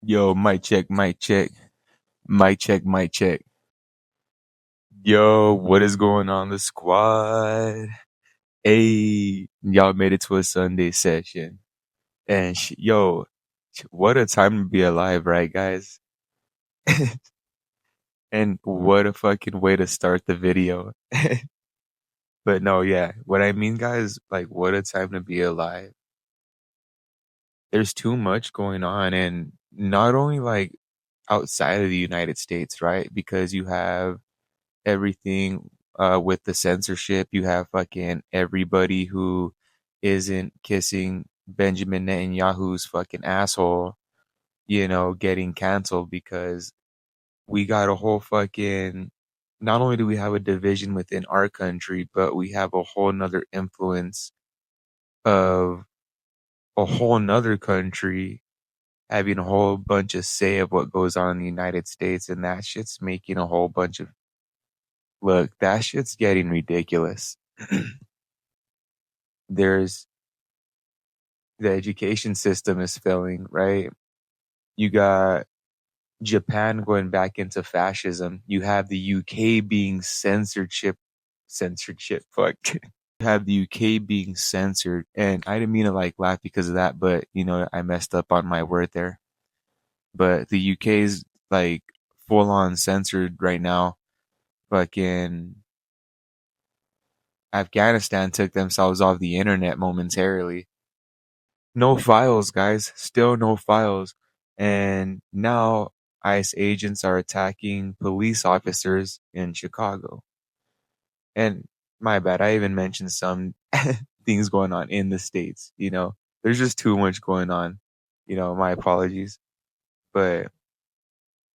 Yo, mic check, mic check, mic check, mic check. Yo, what is going on, the squad? Hey, y'all made it to a Sunday session. And what a time to be alive, right, guys? And what a fucking way to start the video. But no, yeah, what I mean, guys, like, what a time to be alive. There's too much going on, and not only like outside of the United States, right? Because you have everything with the censorship. You have fucking everybody who isn't kissing Benjamin Netanyahu's fucking asshole, getting canceled because we got a whole fucking. Not only do we have a division within our country, but we have a whole nother influence of a whole nother country having a whole bunch of say of what goes on in the United States, and that shit's making a whole bunch of look, that shit's getting ridiculous. There's the education system is failing, right? You got Japan going back into fascism. You have the UK being censorship, fuck. You have the UK being censored, and I didn't mean to like laugh because of that, but I messed up on my word there. But the UK's like full on censored right now. Fucking Afghanistan took themselves off the internet momentarily. No files, guys. Still no files. And now ICE agents are attacking police officers in Chicago. And my bad, I even mentioned some things going on in the States. There's just too much going on. My apologies. But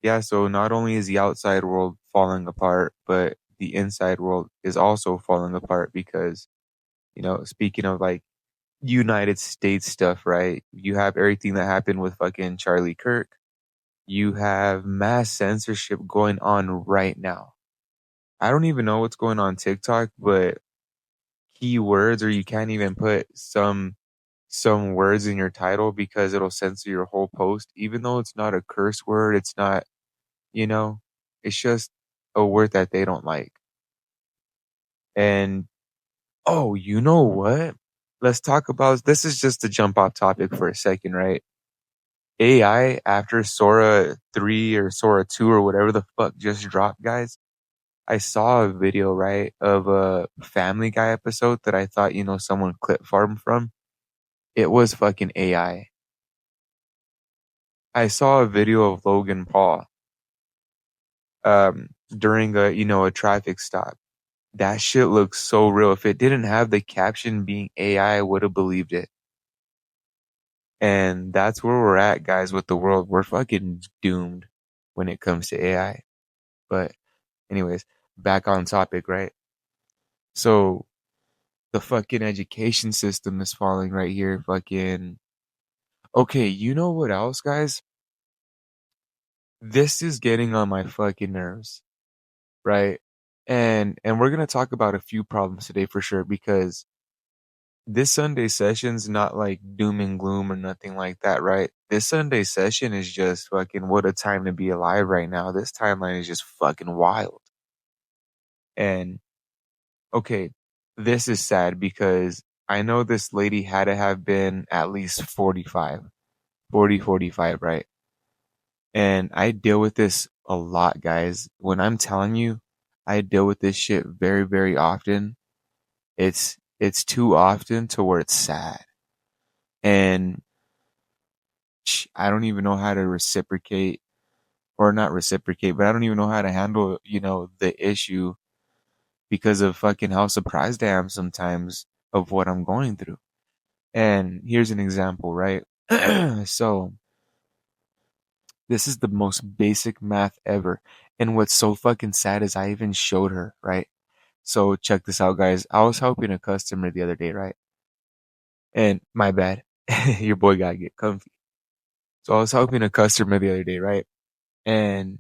yeah, so not only is the outside world falling apart, but the inside world is also falling apart because, speaking of like United States stuff, right? You have everything that happened with fucking Charlie Kirk. You have mass censorship going on right now. I don't even know what's going on TikTok, but keywords, or you can't even put some words in your title because it'll censor your whole post, even though it's not a curse word. It's not, you know, it's just a word that they don't like. And oh, you know what? Let's talk about this. Is just to jump off topic for a second, right? AI after Sora 3 or Sora 2 or whatever the fuck just dropped, guys. I saw a video, right, of a Family Guy episode that I thought, someone clip farmed from. It was fucking AI. I saw a video of Logan Paul during a traffic stop. That shit looks so real. If it didn't have the caption being AI, I would have believed it. And that's where we're at, guys, with the world. We're fucking doomed when it comes to AI. But anyways, back on topic, right? So the fucking education system is falling right here. Fucking okay, you know what else, guys? This is getting on my fucking nerves, right? And we're gonna talk about a few problems today for sure because this Sunday session's not like doom and gloom or nothing like that, right? This Sunday session is just fucking what a time to be alive right now. This timeline is just fucking wild. And okay, this is sad because I know this lady had to have been at least 45, 40, 45, right? And I deal with this a lot, guys. When I'm telling you, I deal with this shit very, very often. It's too often to where it's sad. And I don't even know how to reciprocate or not reciprocate, but I don't even know how to handle, the issue because of fucking how surprised I am sometimes of what I'm going through. And here's an example, right? So this is the most basic math ever. And what's so fucking sad is I even showed her, right? So check this out, guys. I was helping a customer the other day, right? And my bad. Your boy gotta get comfy. So I was helping a customer the other day, right? And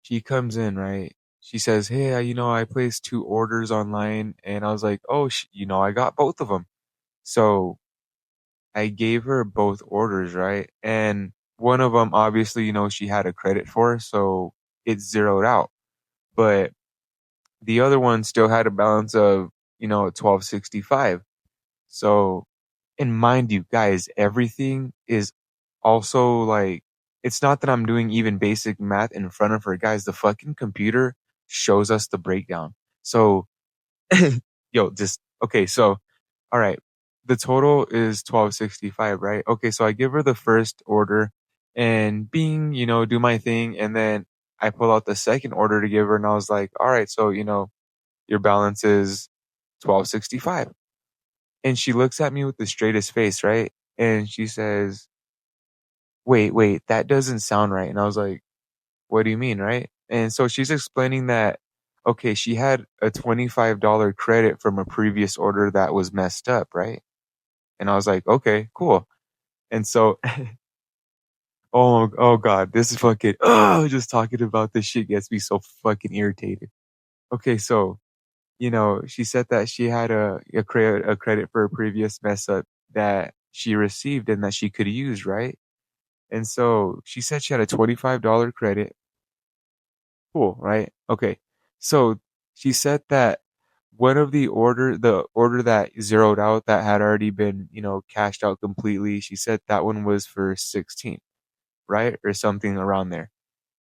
she comes in, right? She says, "Hey, I placed 2 orders online," and I was like, "Oh, I got both of them." So I gave her both orders, right? And one of them, obviously, she had a credit for, so it zeroed out. But the other one still had a balance of, 1265. So, and mind you, guys, everything is also like, it's not that I'm doing even basic math in front of her, guys. The fucking computer shows us the breakdown. So, yo, just okay. So, all right, the total is 1265, right? Okay, so I give her the first order, and do my thing, and then I pull out the second order to give her, and I was like, all right, so your balance is 1265. And she looks at me with the straightest face, right? And she says, wait, that doesn't sound right. And I was like, what do you mean, right? And so she's explaining that, okay, she had a $25 credit from a previous order that was messed up, right? And I was like, okay, cool. And so, oh God, this is fucking, just talking about this shit gets me so fucking irritated. Okay, so, she said that she had a credit for a previous mess up that she received and that she could use, right? And so she said she had a $25 credit. Cool, right? Okay. So she said that the order that zeroed out that had already been, cashed out completely, she said that one was for 16, right? Or something around there.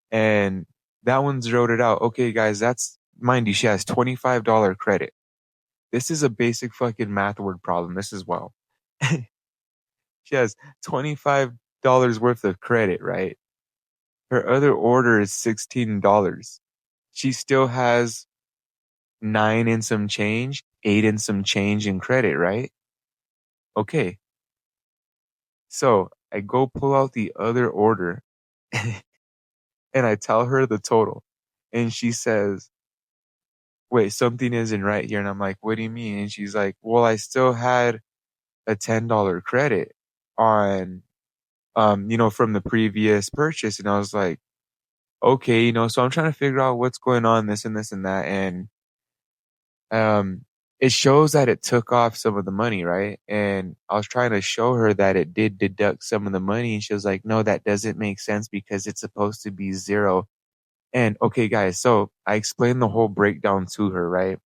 And that one zeroed it out. Okay, guys, mind you, she has $25 credit. This is a basic fucking math word problem. This is wild. She has $25 worth of credit, right? Her other order is $16. She still has 9 and some change, 8 and some change in credit, right? Okay. So I go pull out the other order and I tell her the total. And she says, wait, something isn't right here. And I'm like, what do you mean? And she's like, well, I still had a $10 credit on, from the previous purchase. And I was like, okay, so I'm trying to figure out what's going on, this and this and that. And um, it shows that it took off some of the money, right? And I was trying to show her that it did deduct some of the money, and she was like, "No, that doesn't make sense because it's supposed to be zero." And okay, guys, so I explained the whole breakdown to her, right?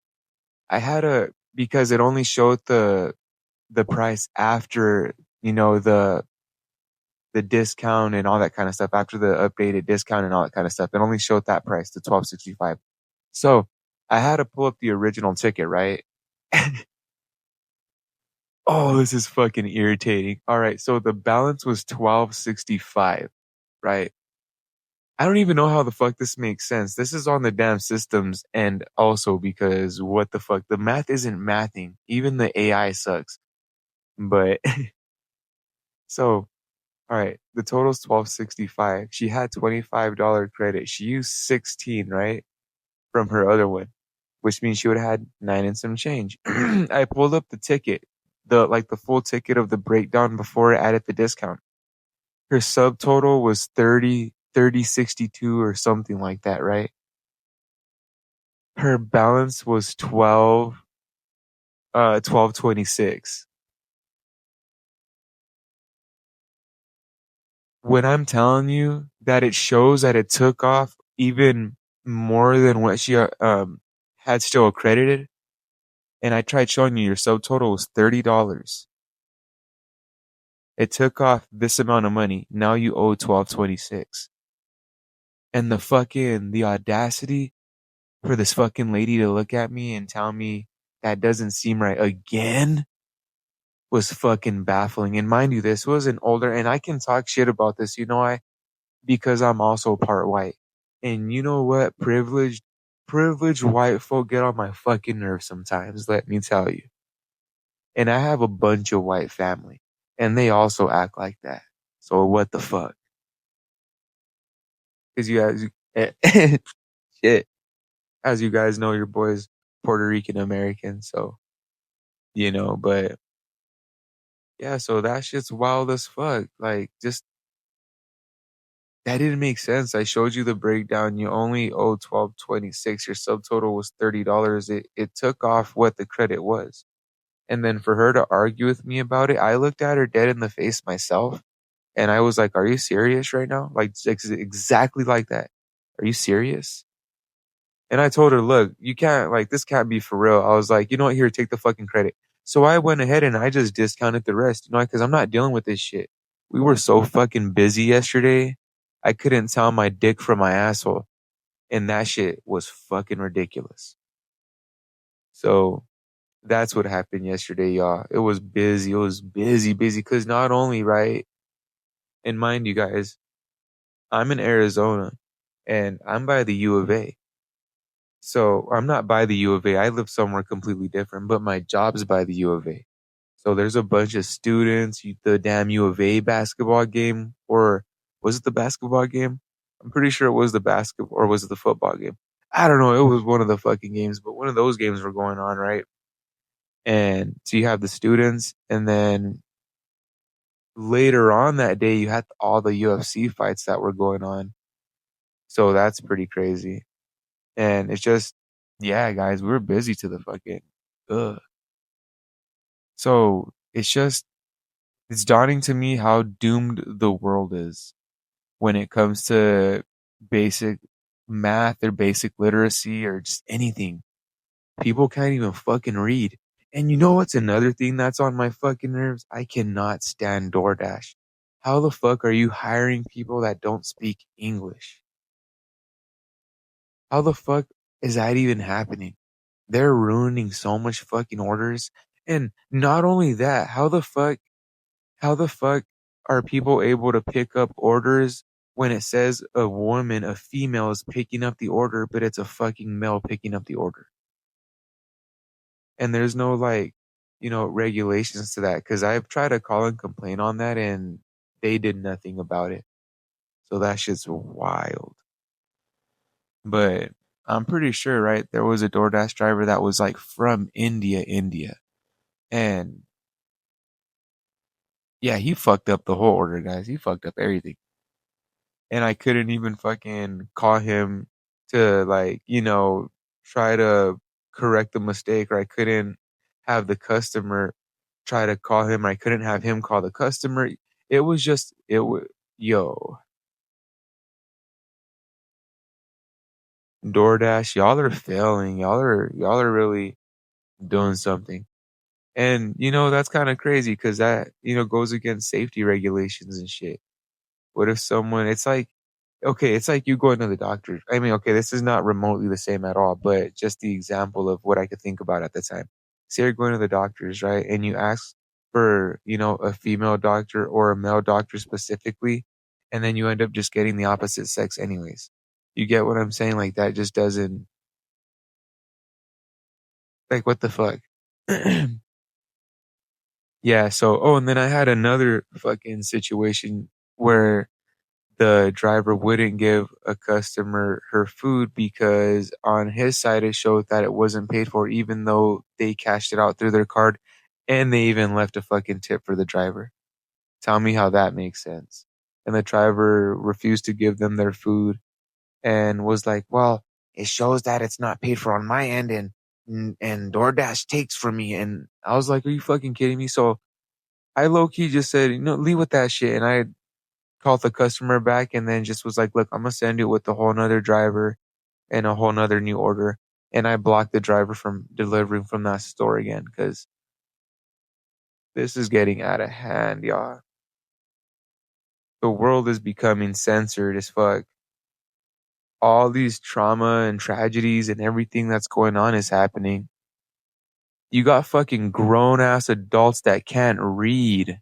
Because it only showed the price after, the discount and all that kind of stuff, after the updated discount and all that kind of stuff. It only showed that price, the 1265. So I had to pull up the original ticket, right? Oh, this is fucking irritating. All right, so the balance was 1265, right? I don't even know how the fuck this makes sense. This is on the damn systems, and also because what the fuck, the math isn't mathing. Even the AI sucks. But so, all right, the total's 1265. She had $25 credit. She used 16, right? From her other one, which means she would have had 9 and some change. I pulled up the ticket, the full ticket of the breakdown before it added the discount. Her subtotal was 3062 or something like that, right? Her balance was 1226. When I'm telling you that it shows that it took off even more than what she had still accredited, and I tried showing you your subtotal was $30. It took off this amount of money. Now you owe 1226. And the audacity for this fucking lady to look at me and tell me that doesn't seem right again was fucking baffling. And mind you, this was an older, and I can talk shit about this, because I'm also part white. And you know what? Privileged white folk get on my fucking nerves sometimes, let me tell you. And I have a bunch of white family, and they also act like that. So what the fuck? Because you guys, shit, as you guys know, your boy's Puerto Rican American, so but yeah, so that shit's wild as fuck. Like, just that didn't make sense. I showed you the breakdown. You only owe 1226. Your subtotal was $30. It took off what the credit was. And then for her to argue with me about it, I looked at her dead in the face myself. And I was like, "Are you serious right now?" Like, exactly like that. "Are you serious?" And I told her, "Look, you can't like, this can't be for real." I was like, "You know what? Here, take the fucking credit." So I went ahead and I just discounted the rest, because I'm not dealing with this shit. We were so fucking busy yesterday. I couldn't tell my dick from my asshole, and that shit was fucking ridiculous. So that's what happened yesterday, y'all. It was busy. It was busy, busy. Cause not only, right, and mind you guys, I'm in Arizona and I'm by the U of A. So I'm not by the U of A. I live somewhere completely different, but my job's by the U of A. So there's a bunch of students, the damn U of A basketball game, or was it the basketball game? I'm pretty sure it was the basketball, or was it the football game? I don't know. It was one of the fucking games, but one of those games were going on, right? And so you have the students, and then later on that day, you had all the UFC fights that were going on. So that's pretty crazy. And it's just, yeah, guys, we were busy to the fucking, ugh. So it's dawning to me how doomed the world is when it comes to basic math or basic literacy or just anything. People can't even fucking read. And you know what's another thing that's on my fucking nerves? I cannot stand DoorDash. How the fuck are you hiring people that don't speak English? How the fuck is that even happening? They're ruining so much fucking orders. And not only that, how the fuck are people able to pick up orders when it says a woman, a female is picking up the order, but it's a fucking male picking up the order? And there's no like, regulations to that. Cause I've tried to call and complain on that and they did nothing about it. So that shit's wild. But I'm pretty sure, right? There was a DoorDash driver that was like from India. And yeah, he fucked up the whole order, guys. He fucked up everything. And I couldn't even fucking call him to like, try to correct the mistake, or I couldn't have the customer try to call him, or I couldn't have him call the customer. It was just, it was, yo, DoorDash, y'all are failing. Y'all are really doing something. And, that's kind of crazy because that, goes against safety regulations and shit. What if someone, it's like, okay, it's like you going to the doctor. I mean, okay, this is not remotely the same at all, but just the example of what I could think about at the time. Say you're going to the doctors, right? And you ask for, a female doctor or a male doctor specifically, and then you end up just getting the opposite sex anyways. You get what I'm saying? Like that just doesn't, like, what the fuck? Yeah, so, oh, and then I had another fucking situation where the driver wouldn't give a customer her food because on his side it showed that it wasn't paid for, even though they cashed it out through their card and they even left a fucking tip for the driver. Tell me how that makes sense. And the driver refused to give them their food and was like, "Well, it shows that it's not paid for on my end, and DoorDash takes from me." And I was like, "Are you fucking kidding me?" So I low key just said, leave with that shit. And I called the customer back and then just was like, "Look, I'm gonna send you with a whole nother driver and a whole nother new order." And I blocked the driver from delivering from that store again because this is getting out of hand, y'all. The world is becoming censored as fuck. All these trauma and tragedies and everything that's going on is happening. You got fucking grown ass adults that can't read.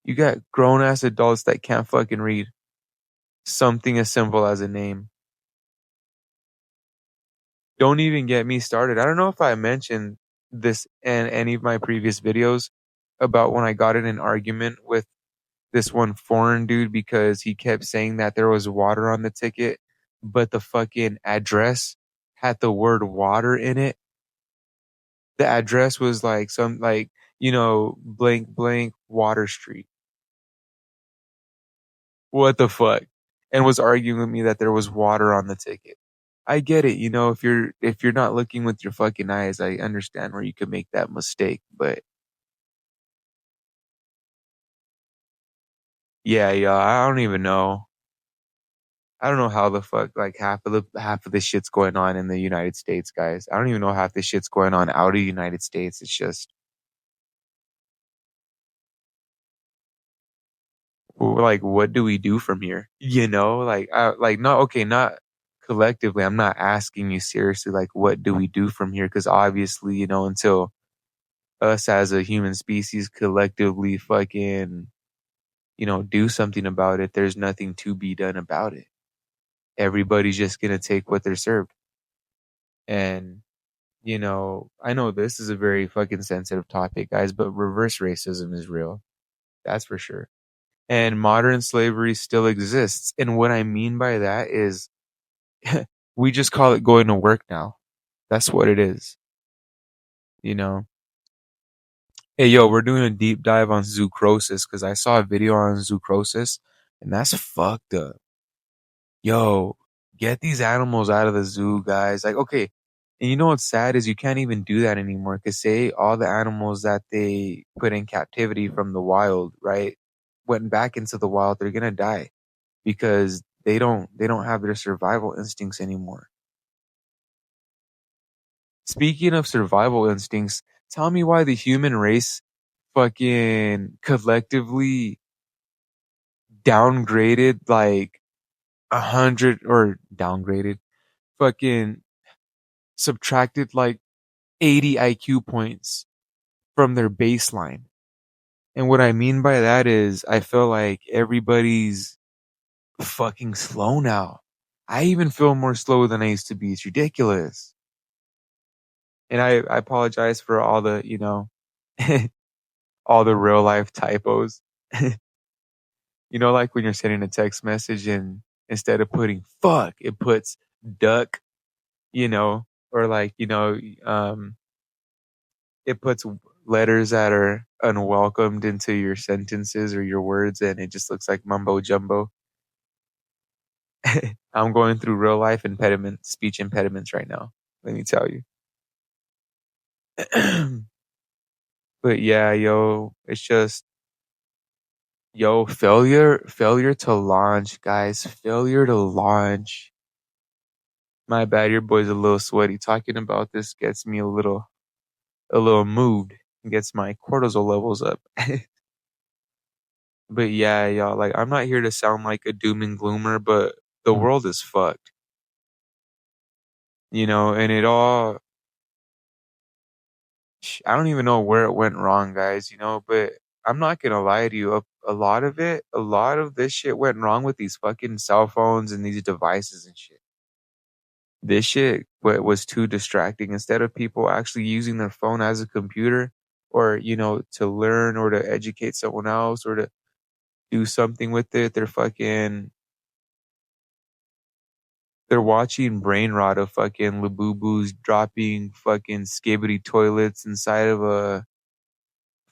You got grown ass adults that can't fucking read something as simple as a name. Don't even get me started. I don't know if I mentioned this in any of my previous videos about when I got in an argument with this one foreign dude because he kept saying that there was water on the ticket, but the fucking address had the word water in it. The address was like some like, blank blank Water Street. What the fuck? And was arguing with me that there was water on the ticket. I get it, if you're not looking with your fucking eyes, I understand where you could make that mistake, but Yeah, yeah, I don't even know. I don't know how the fuck like half of the shit's going on in the United States, guys. I don't even know half the shit's going on out of the United States. It's just like, what do we do from here? You know, like not okay, not collectively. I'm not asking you seriously. Like, what do we do from here? Because obviously, you know, until us as a human species collectively fucking, you know, do something about it, there's nothing to be done about it. Everybody's just gonna take what they're served. And, you know, I know this is a very fucking sensitive topic, guys, but reverse racism is real. That's for sure. And modern slavery still exists. And what I mean by that is we just call it going to work now. That's what it is, you know. Hey, yo, we're doing a deep dive on zoocrosis because I saw a video on zoocrosis and that's fucked up. Yo, get these animals out of the zoo, guys. Like, okay. And you know what's sad is you can't even do that anymore because say all the animals that they put in captivity from the wild, right, went back into the wild, they're gonna die because they don't have their survival instincts anymore. Speaking of survival instincts, tell me why the human race fucking collectively downgraded like 100 or downgraded fucking subtracted like 80 IQ points from their baseline. And what I mean by that is I feel like everybody's fucking slow now. I even feel more slow than I used to be. It's ridiculous. And I apologize for all the, you know, all the real life typos. You know, like when you're sending a text message and instead of putting fuck, it puts duck, you know, or like, you know, um, it puts letters that are unwelcomed into your sentences or your words and it just looks like mumbo jumbo. I'm going through real life speech impediments right now. Let me tell you. But yeah, yo, it's just yo, failure to launch, guys. Failure to launch. My bad, your boy's a little sweaty. Talking about this gets me a little moved. Gets my cortisol levels up. But yeah, y'all, like I'm not here to sound like a doom and gloomer, but the world is fucked. You know, and it all I don't even know where it went wrong, guys, you know, but I'm not gonna lie to you. A lot of it, a lot of this shit went wrong with these fucking cell phones and these devices and shit. This shit was too distracting. Instead of people actually using their phone as a computer or, you know, to learn or to educate someone else or to do something with it, they're watching brain rot of fucking Labubus dropping fucking skibbity toilets inside of a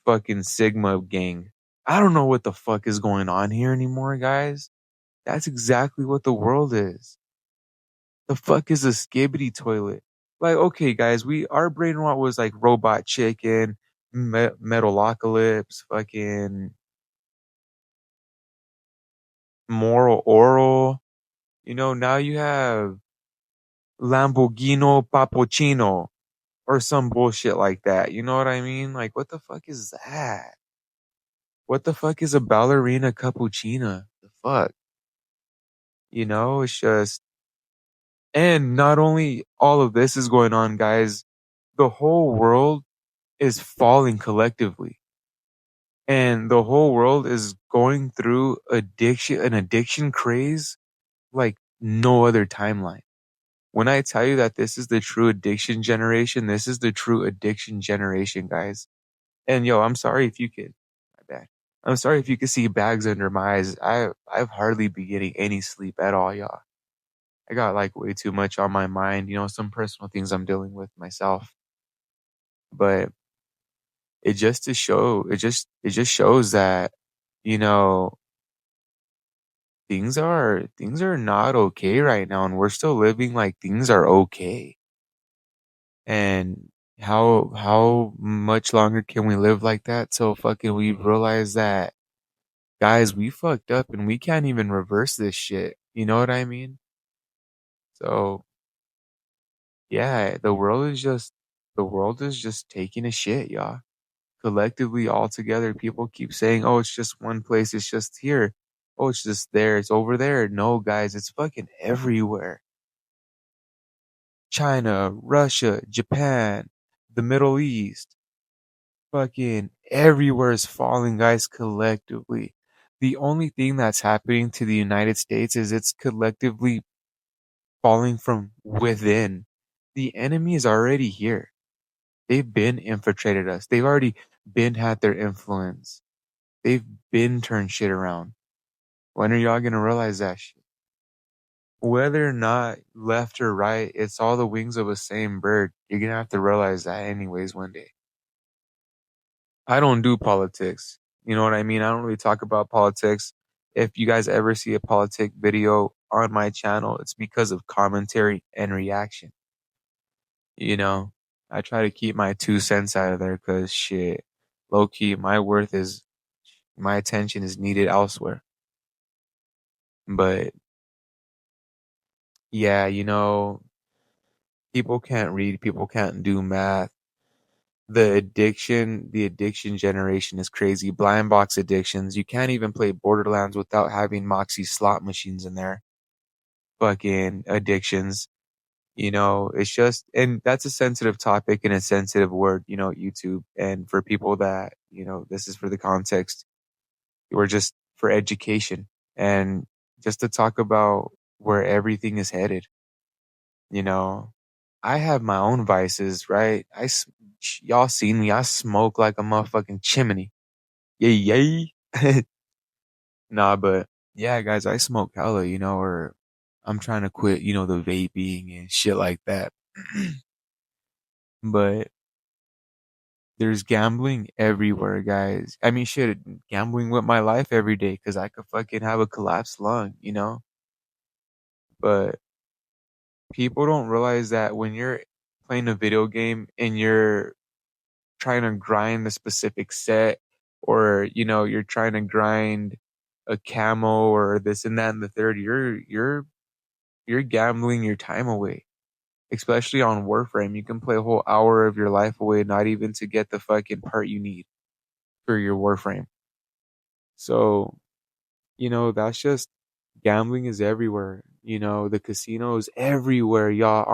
fucking Sigma gang. I don't know what the fuck is going on here anymore, guys. That's exactly what the world is. The fuck is a skibbity toilet? Like, okay, guys, our brain rot was like Robot Chicken, Metalocalypse, fucking Moral Oral. You know, now you have Lamborghini Papochino or some bullshit like that. You know what I mean? Like, what the fuck is that? What the fuck is a ballerina cappuccina? The fuck? You know, it's just, and not only all of this is going on, guys, the whole world is falling collectively. And the whole world is going through an addiction craze like no other timeline. When I tell you that this is the true addiction generation, this is the true addiction generation, guys. And yo, I'm sorry if you could, my bad. I'm sorry if you could see bags under my eyes. I've hardly been getting any sleep at all, y'all. I got like way too much on my mind, you know, some personal things I'm dealing with myself. But it just shows that, you know, things are not okay right now and we're still living like things are okay. And how much longer can we live like that till fucking we realize that Guys, we fucked up and we can't even reverse this shit. You know what I mean? So, yeah, the world is just taking a shit, y'all. Collectively, all together, people keep saying, "Oh, it's just one place. It's just here. Oh, it's just there. It's over there." No, guys, it's fucking everywhere. China, Russia, Japan, the Middle East, fucking everywhere is falling, guys, collectively. The only thing that's happening to the United States is it's collectively falling from within. The enemy is already here. They've been infiltrated us. They've already been had their influence. They've been turned shit around. When are y'all gonna realize that shit? Whether or not left or right, it's all the wings of a same bird. You're gonna have to realize that anyways one day. I don't do politics. You know what I mean? I don't really talk about politics. If you guys ever see a politic video on my channel, it's because of commentary and reaction. You know, I try to keep my 2 cents out of there because shit, low key, my attention is needed elsewhere. But yeah, people can't read, people can't do math. The addiction generation is crazy. Blind box addictions. You can't even play Borderlands without having Moxie slot machines in there. Fucking addictions. It's just, and that's a sensitive topic and a sensitive word, YouTube. And for people that, this is for the context, or just for education and just to talk about where everything is headed. You know, I have my own vices, right? Y'all seen me. I smoke like a motherfucking chimney. Yay, yay. Nah, but yeah, guys, I smoke hella, or I'm trying to quit, the vaping and shit like that. But there's gambling everywhere, guys. I mean, shit, gambling with my life every day because I could fucking have a collapsed lung. But people don't realize that when you're playing a video game and you're trying to grind the specific set, or you're trying to grind a camo or this and that and the third, you're gambling your time away. Especially on Warframe, you can play a whole hour of your life away, not even to get the fucking part you need for your Warframe. So, that's just gambling is everywhere. The casinos everywhere, y'all.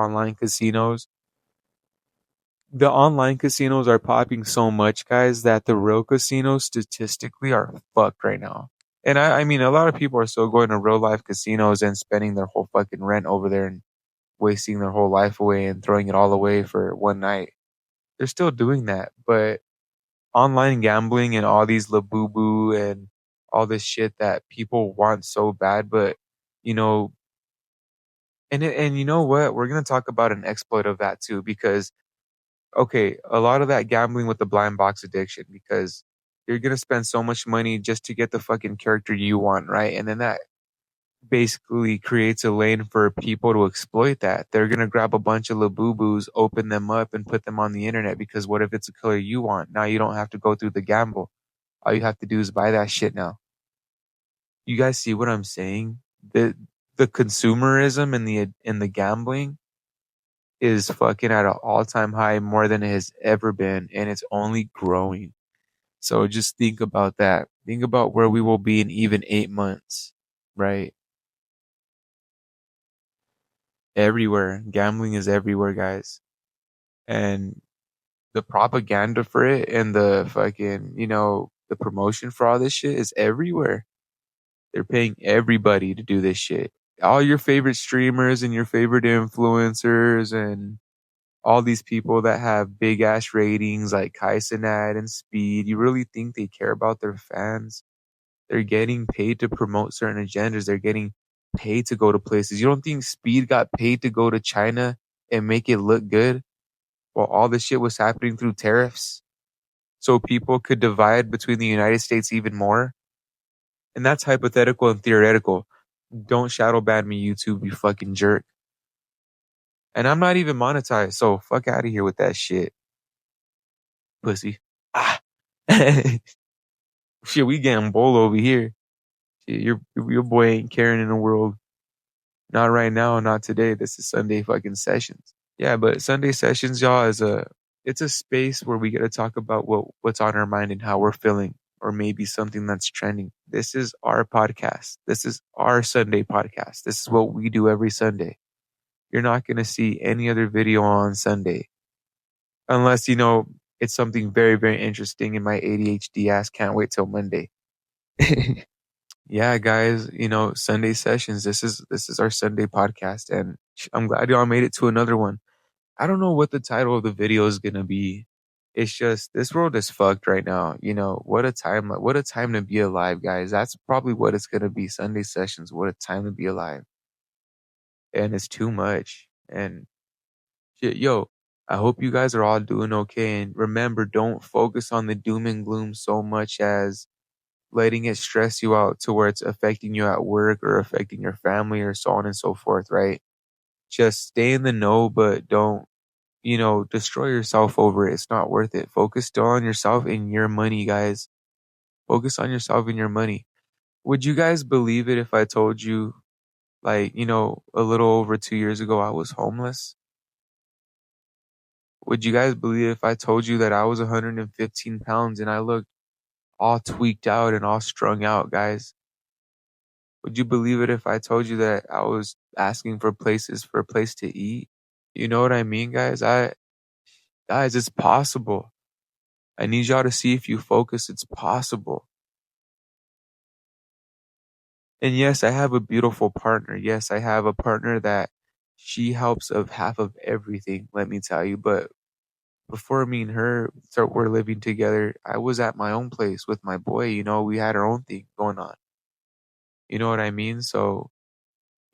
The online casinos are popping so much, guys, that the real casinos statistically are fucked right now. And I mean, a lot of people are still going to real life casinos and spending their whole fucking rent over there and wasting their whole life away and throwing it all away for one night. They're still doing that, but online gambling and all these labubu and all this shit that people want so bad, but you know, and you know what? We're gonna talk about an exploit of that too, because okay, a lot of that gambling with the blind box addiction, because you're gonna spend so much money just to get the fucking character you want, right? And then that basically creates a lane for people to exploit that. They're gonna grab a bunch of labubus, open them up, and put them on the internet because what if it's a color you want? Now you don't have to go through the gamble. All you have to do is buy that shit now. You guys see what I'm saying? The consumerism and the gambling is fucking at an all-time high more than it has ever been, and it's only growing. So just think about that. Think about where we will be in even 8 months, right? Everywhere. Gambling is everywhere, guys. And the propaganda for it and the fucking, the promotion for all this shit is everywhere. They're paying everybody to do this shit. All your favorite streamers and your favorite influencers and all these people that have big ass ratings like Kaisenad and Speed, you really think they care about their fans? They're getting paid to promote certain agendas. They're getting paid to go to places. You don't think Speed got paid to go to China and make it look good while all this shit was happening through tariffs? So people could divide between the United States even more? And that's hypothetical and theoretical. Don't shadow ban me, YouTube, you fucking jerk. And I'm not even monetized, so fuck out of here with that shit, pussy. Ah. Shit, we getting bold over here. Shit, your boy ain't caring in the world. Not right now, not today. This is Sunday fucking sessions. Yeah, but Sunday sessions, y'all, is it's a space where we get to talk about what's on our mind and how we're feeling, or maybe something that's trending. This is our podcast. This is our Sunday podcast. This is what we do every Sunday. You're not gonna see any other video on Sunday unless it's something very, very interesting, and my ADHD ass can't wait till Monday. Yeah, guys, Sunday sessions. This is our Sunday podcast, and I'm glad y'all made it to another one. I don't know what the title of the video is gonna be. It's just this world is fucked right now. What a time to be alive, guys. That's probably what it's gonna be. Sunday sessions. What a time to be alive. And it's too much. And shit, yo, I hope you guys are all doing okay. And remember, don't focus on the doom and gloom so much as letting it stress you out to where it's affecting you at work or affecting your family or so on and so forth, right? Just stay in the know, but don't, destroy yourself over it. It's not worth it. Focus still on yourself and your money, guys. Focus on yourself and your money. Would you guys believe it if I told you, like, a little over 2 years ago, I was homeless? Would you guys believe it if I told you that I was 115 pounds and I looked all tweaked out and all strung out, guys? Would you believe it if I told you that I was asking for a place to eat? You know what I mean, guys? Guys, it's possible. I need y'all to see if you focus, it's possible. And yes, I have a beautiful partner. Yes, I have a partner that she helps of half of everything, let me tell you. But before me and her were living together, I was at my own place with my boy. We had our own thing going on. You know what I mean? So,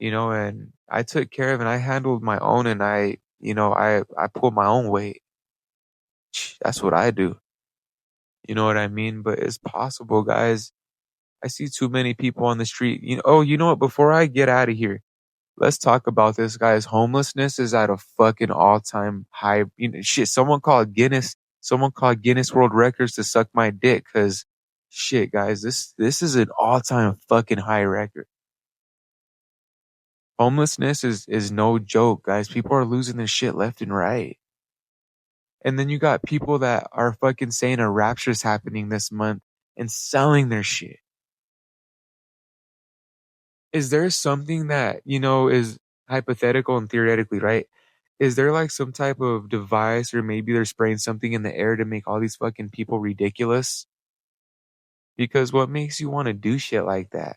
and I took care of and I handled my own, and I pulled my own weight. That's what I do. You know what I mean? But it's possible, guys. I see too many people on the street. You know what? Before I get out of here, let's talk about this, guys. Homelessness is at a fucking all-time high. Shit, someone called Guinness World Records to suck my dick, cause shit, guys, this is an all-time fucking high record. Homelessness is no joke, guys. People are losing their shit left and right. And then you got people that are fucking saying a rapture's happening this month and selling their shit. Is there something that, is hypothetical and theoretically, right? Is there like some type of device, or maybe they're spraying something in the air to make all these fucking people ridiculous? Because what makes you want to do shit like that?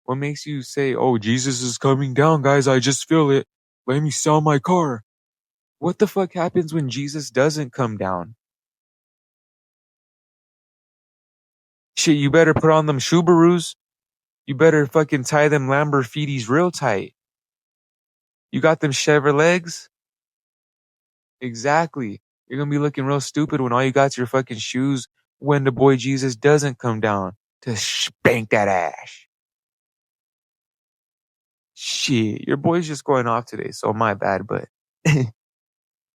What makes you say, oh, Jesus is coming down, guys? I just feel it. Let me sell my car. What the fuck happens when Jesus doesn't come down? Shit, you better put on them Subarus. You better fucking tie them Lamborghinis real tight. You got them Chevrolets? Exactly. You're gonna be looking real stupid when all you got's your fucking shoes when the boy Jesus doesn't come down to spank that ass. Shit, your boy's just going off today, so my bad, but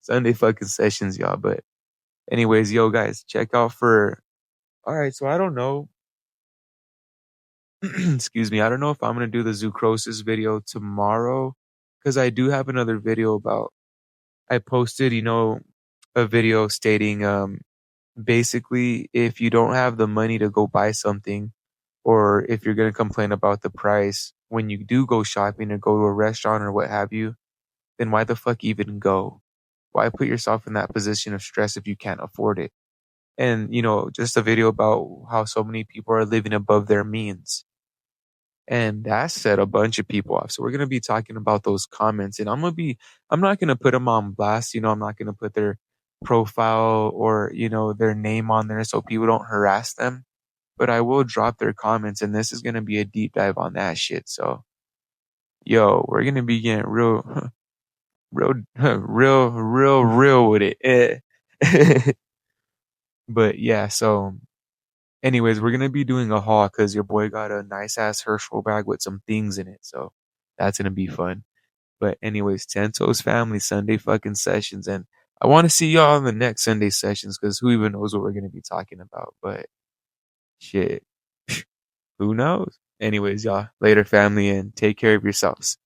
Sunday fucking sessions, y'all. But anyways, yo guys, check out for alright, so I don't know. Excuse me, I don't know if I'm gonna do the Zucrosis video tomorrow. Because I do have another video about I posted, a video stating basically, if you don't have the money to go buy something, or if you're going to complain about the price when you do go shopping or go to a restaurant or what have you, then why the fuck even go? Why put yourself in that position of stress if you can't afford it? And, just a video about how so many people are living above their means. And that set a bunch of people off. So we're going to be talking about those comments, and I'm not going to put them on blast. I'm not going to put their profile or, their name on there so people don't harass them, but I will drop their comments, and this is going to be a deep dive on that shit. So, yo, we're going to be getting real, real, real with it. But yeah, so anyways, we're gonna be doing a haul because your boy got a nice ass Herschel bag with some things in it, so that's gonna be fun. But anyways, Tento's family Sunday fucking sessions, and I want to see y'all in the next Sunday sessions because who even knows what we're gonna be talking about. But shit, Who knows? Anyways, y'all, later family and take care of yourselves.